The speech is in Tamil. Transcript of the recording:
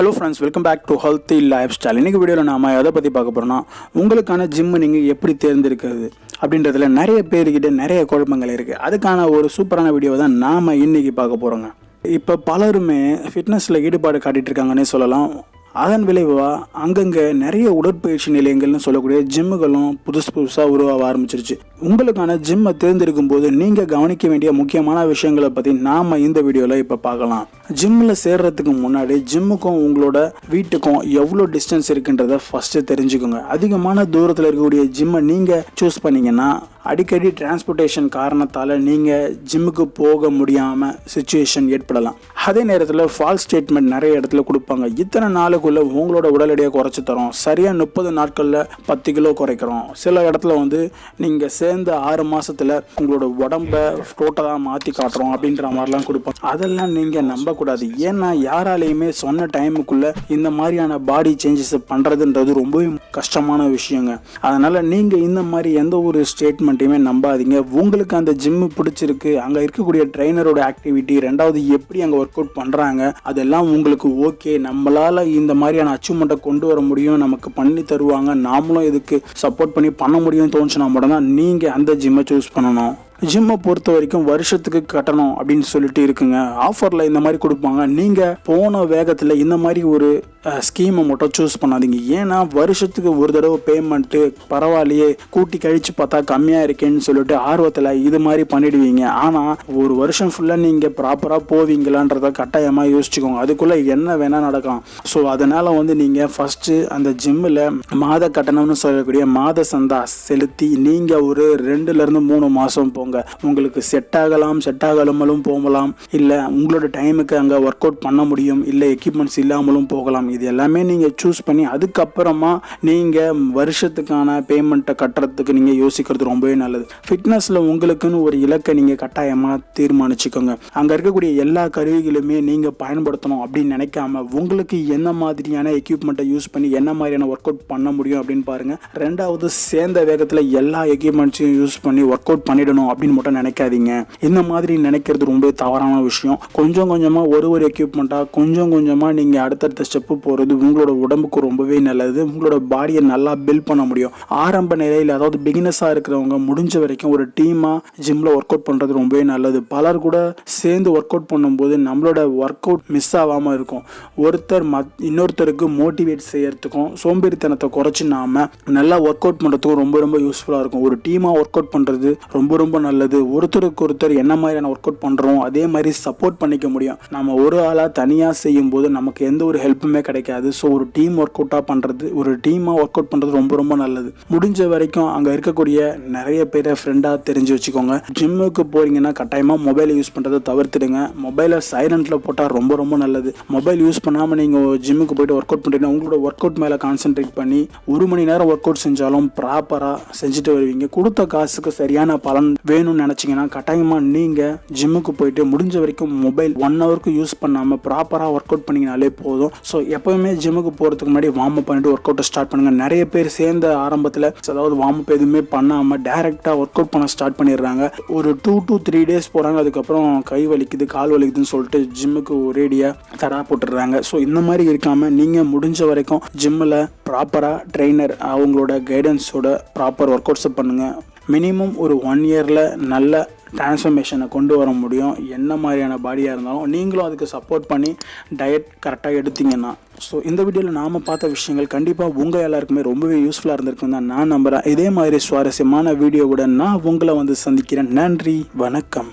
Hello friends, welcome back to healthy lifestyle. இன்றைக்கி வீடியோவில் நாம் எதை பற்றி பார்க்க போகிறோம்னா, உங்களுக்கான ஜிம்மை நீங்கள் எப்படி தேர்ந்தெடுக்கிறது அப்படின்றதுல நிறைய பேர்கிட்ட நிறைய குழப்பங்கள் இருக்குது. அதுக்கான ஒரு சூப்பரான வீடியோ தான் நாம் இன்றைக்கி பார்க்க போகிறோங்க. இப்போ பலருமே ஃபிட்னஸில் ஈடுபாடு காட்டிகிட்டு இருக்காங்கன்னே சொல்லலாம். அதன் விளைவாக அங்கங்கே நிறைய உடற்பயிற்சி நிலையங்கள்னு சொல்லக்கூடிய ஜிம்முகளும் புதுசாக உருவாக ஆரம்பிச்சிருச்சு. உங்களுக்கான ஜிம்மை தேர்ந்தெடுக்கும் போது நீங்கள் கவனிக்க வேண்டிய முக்கியமான விஷயங்களை பற்றி நாம் இந்த வீடியோவில் இப்போ பார்க்கலாம். ஜிம்மில் சேர்றதுக்கு முன்னாடி ஜிம்முக்கும் உங்களோட வீட்டுக்கும் எவ்வளோ டிஸ்டன்ஸ் இருக்குன்றதை ஃபஸ்ட்டு தெரிஞ்சுக்கோங்க. அதிகமான தூரத்தில் இருக்கக்கூடிய ஜிம்மை நீங்கள் சூஸ் பண்ணிங்கன்னா அடிக்கடி டிரான்ஸ்போர்ட்டேஷன் காரணத்தால் நீங்கள் ஜிம்முக்கு போக முடியாமல் சுச்சுவேஷன் ஏற்படலாம். அதே நேரத்தில் ஃபால்ஸ் ஸ்டேட்மெண்ட் நிறைய இடத்துல கொடுப்பாங்க. இத்தனை நாளுக்குள்ளே உங்களோட உடல் எடையை குறைச்சி தரோம், சரியாக 30 நாட்களில் 10 கிலோ குறைக்கிறோம். சில இடத்துல நீங்கள் சேர்ந்த 6 மாதத்தில் உங்களோட உடம்பை டோட்டலாக மாற்றி காட்டுறோம் அப்படின்ற மாதிரிலாம் கொடுப்பாங்க. அதெல்லாம் நீங்கள் நம்பக்கூடாது. ஏன்னா யாராலையுமே சொன்ன டைமுக்குள்ளே இந்த மாதிரியான பாடி சேஞ்சஸ் பண்ணுறதுன்றது ரொம்பவே கஷ்டமான விஷயங்க. அதனால் நீங்கள் இந்த மாதிரி எந்த ஒரு ஸ்டேட்மெண்ட் நம்பாதீங்க. உங்களுக்கு அந்த ஜிம்மு பிடிச்சிருக்கு, அங்கே இருக்கக்கூடிய ட்ரைனரோட ஆக்டிவிட்டி, ரெண்டாவது எப்படி அங்கே ஒர்க் அவுட் பண்ணுறாங்க, அதெல்லாம் உங்களுக்கு ஓகே, நம்மளால் இந்த மாதிரியான அச்சீவ்மெண்ட்டை கொண்டு வர முடியும், நமக்கு பண்ணி தருவாங்க, நாமளும் இதுக்கு சப்போர்ட் பண்ணி பண்ண முடியும்னு தோணுச்சுன்னா மட்டும் தான் நீங்கள் அந்த ஜிம்மை சூஸ் பண்ணணும். ஜிம்மை பொறுத்த வரைக்கும் வருஷத்துக்கு கட்டணும் அப்படின்னு சொல்லிட்டு இருக்குங்க. ஆஃபரில் இந்த மாதிரி கொடுப்பாங்க. நீங்கள் போன வேகத்தில் இந்த மாதிரி ஒரு ஸ்கீமை மட்டும் சூஸ் பண்ணாதீங்க. ஏன்னா வருஷத்துக்கு ஒரு தடவை பேமெண்ட்டு பரவாயில்லையே, கூட்டி கழித்து பார்த்தா கம்மியாக இருக்கேன்னு சொல்லிட்டு ஆர்வத்தில் இது மாதிரி பண்ணிடுவீங்க. ஆனால் ஒரு வருஷம் ஃபுல்லாக நீங்கள் ப்ராப்பராக போவீங்களான்றத கட்டாயமாக யோசிச்சுக்கோங்க. அதுக்குள்ளே என்ன வேணால் நடக்கலாம். ஸோ அதனால் நீங்கள் ஃபஸ்ட்டு அந்த ஜிம்மில் மாத கட்டணம்னு சொல்லக்கூடிய மாத சந்தா செலுத்தி நீங்கள் ஒரு 2-3 மாதம் போங்க. உங்களுக்கு செட் ஆகலாமலும் போகலாம், இல்லை உங்களோட டைமுக்கு அங்கே ஒர்க் அவுட் பண்ண முடியும், இல்லை எக்யூப்மெண்ட்ஸ் இல்லாமலும் போகலாம். இது எல்லாமே நீங்கள் சூஸ் பண்ணி அதுக்கப்புறமா நீங்கள் வருஷத்துக்கான பேமெண்ட்டை கட்டுறதுக்கு நீங்கள் யோசிக்கிறது ரொம்பவே நல்லது. ஃபிட்னஸில் உங்களுக்குன்னு ஒரு இலக்கை நீங்கள் கட்டாயமாக தீர்மானிச்சுக்கோங்க. அங்கே இருக்கக்கூடிய எல்லா கருவிகளுமே நீங்கள் பயன்படுத்தணும் அப்படின்னு நினைக்காம உங்களுக்கு என்ன மாதிரியான எக்யூப்மெண்ட்டை யூஸ் பண்ணி என்ன மாதிரியான ஒர்க் அவுட் பண்ண முடியும் அப்படின்னு பாருங்கள். ரெண்டாவது, சேர்ந்த வேகத்தில் எல்லா எக்யூப்மெண்ட்ஸையும் யூஸ் பண்ணி ஒர்க் அவுட் பண்ணிடணும் அப்படின்னு மட்டும் நினைக்காதீங்க. இந்த மாதிரி நினைக்கிறது ரொம்ப தவறான விஷயம். கொஞ்சம் கொஞ்சமாக ஒரு எக்யூப்மெண்ட்டாக கொஞ்சமாக நீங்கள் அடுத்தடுத்த ஸ்டெப்பு போகிறது உங்களோட உடம்புக்கு ரொம்பவே நல்லது. உங்களோட பாடியை நல்லா பில்ட் பண்ண முடியும். ஆரம்ப நிலையில், அதாவது பிகினஸாக இருக்கிறவங்க முடிஞ்ச வரைக்கும் ஒரு டீமாக ஜிம்மில் ஒர்க் அவுட் பண்ணுறது ரொம்பவே நல்லது. பலர் கூட சேர்ந்து ஒர்க் அவுட் பண்ணும்போது நம்மளோட ஒர்க் அவுட் மிஸ் ஆகாமல் இருக்கும். ஒருத்தர் இன்னொருத்தருக்கு மோட்டிவேட் செய்யறதுக்கும் சோம்பேறித்தனத்தை குறைச்சி நாம நல்லா ஒர்க் அவுட் பண்ணுறதுக்கும் ரொம்ப யூஸ்ஃபுல்லாக இருக்கும். ஒரு டீமாக ஒர்க் அவுட் பண்ணுறது ரொம்ப நல்லது. ஒருத்தருக்கு ஒருத்தர் என்ன மாதிரியான ஒர்க் அவுட் பண்ணுறோம் அதே மாதிரி சப்போர்ட் பண்ணிக்க முடியும். நம்ம ஒரு ஆளாக தனியாக செய்யும் போது நமக்கு எந்த ஒரு ஹெல்ப்புமே கிடைக்காது. ஸோ ஒரு டீம் ஒர்க் அவுட்டாக பண்ணுறது, ஒரு டீமாக ஒர்க் அவுட் பண்ணுறது ரொம்ப நல்லது. முடிஞ்ச வரைக்கும் அங்கே இருக்கக்கூடிய நிறைய பேரை ஃப்ரெண்டாக தெரிஞ்சு வச்சுக்கோங்க. ஜிம்முக்கு போகிறீங்கன்னா கட்டாயமாக மொபைலை யூஸ் பண்ணுறதை தவிர்த்துடுங்க. மொபைலை சைலண்டில் போட்டால் ரொம்ப நல்லது. மொபைல் யூஸ் பண்ணாமல் நீங்கள் ஜிம்முக்கு போய்ட்டு ஒர்க் அவுட் பண்ணுறீங்கன்னா உங்களோட ஒர்க் அவுட் மேலே கான்சென்ட்ரேட் பண்ணி 1 மணி நேரம் ஒர்க் அவுட் செஞ்சாலும் ப்ராப்பராக செஞ்சுட்டு வருவீங்க. கொடுத்த காசுக்கு சரியான பலன் வேணும்னு நினச்சிங்கன்னா கட்டாயமாக நீங்கள் ஜிம்முக்கு போயிட்டு முடிஞ்ச வரைக்கும் மொபைல் 1 ஹவருக்கு யூஸ் பண்ணாமல் ப்ராப்பராக ஒர்க் அவுட் பண்ணிங்கனாலே போதும். ஸோ எப்போவுமே ஜிம்முக்கு போகிறதுக்கு முன்னாடி வார்ம் அப் பண்ணிட்டு ஒர்க் அவுட்டை ஸ்டார்ட் பண்ணுங்கள். நிறைய பேர் சேர்ந்த ஆரம்பத்தில் அதாவது வார்ம் அப் எதுவுமே பண்ணாமல் டைரெக்டாக ஒர்க் அவுட் பண்ண ஸ்டார்ட் பண்ணிடுறாங்க. ஒரு 2 to 3 days போகிறாங்க. அதுக்கப்புறம் கை வலிக்குது, கால் வலிக்குதுன்னு சொல்லிட்டு ஜிம்முக்கு ஒரேடியாக தடா போட்டுடுறாங்க. ஸோ இந்த மாதிரி இருக்காமல் நீங்கள் முடிஞ்ச வரைக்கும் ஜிம்மில் ப்ராப்பராக ட்ரெயினர் அவங்களோட கைடன்ஸோட ப்ராப்பர் ஒர்க் அவுட்ஸை பண்ணுங்கள். மினிமம் ஒரு 1 இயரில் நல்ல டிரான்ஸ்ஃபர்மேஷனை கொண்டு வர முடியும். என்ன மாதிரியான பாடியாக இருந்தாலும் நீங்களும் அதுக்கு சப்போர்ட் பண்ணி டயட் கரெக்டாக எடுத்தீங்கன்னா. ஸோ இந்த வீடியோவில் நாம் பார்த்த விஷயங்கள் கண்டிப்பாக உங்கள் எல்லாருக்குமே ரொம்பவே யூஸ்ஃபுல்லாக இருந்திருக்குன்னு தான் நான் நம்புகிறேன். இதே மாதிரி சுவாரஸ்யமான வீடியோவுடன் நான் உங்களை சந்திக்கிறேன். நன்றி, வணக்கம்.